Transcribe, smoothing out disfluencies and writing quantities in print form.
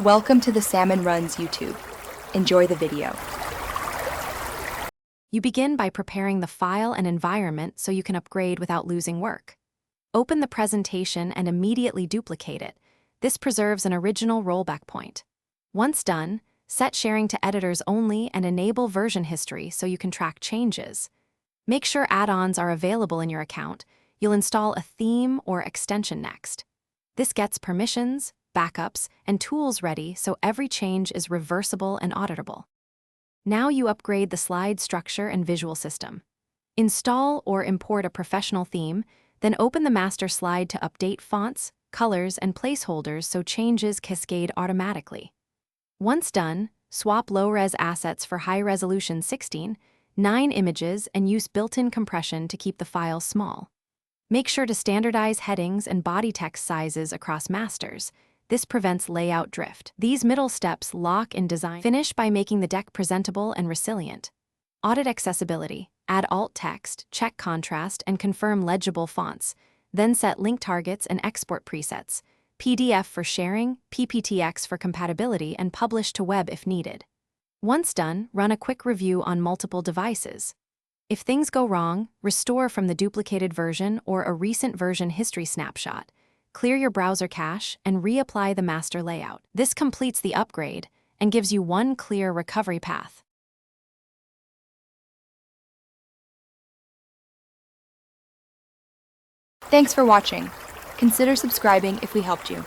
Welcome to the Salmon Runs YouTube. Enjoy the video. You begin by preparing the file and environment so you can upgrade without losing work. Open the presentation and immediately duplicate it. This preserves an original rollback point. Once done, set sharing to editors only and enable version history so you can track changes. Make sure add-ons are available in your account. You'll install a theme or extension next. This gets permissions, backups, and tools ready so every change is reversible and auditable. Now you upgrade the slide structure and visual system. Install or import a professional theme, then open the master slide to update fonts, colors, and placeholders so changes cascade automatically. Once done, swap low-res assets for high-resolution 16:9 images and use built-in compression to keep the file small. Make sure to standardize headings and body text sizes across masters. This prevents layout drift. These middle steps lock in design. Finish by making the deck presentable and resilient. Audit accessibility, add alt text, check contrast, and confirm legible fonts. Then set link targets and export presets, PDF for sharing, PPTX for compatibility, and publish to web if needed. Once done, run a quick review on multiple devices. If things go wrong, restore from the duplicated version or a recent version history snapshot. Clear your browser cache and reapply the master layout. This completes the upgrade and gives you one clear recovery path. Thanks for watching. Consider subscribing if we helped you.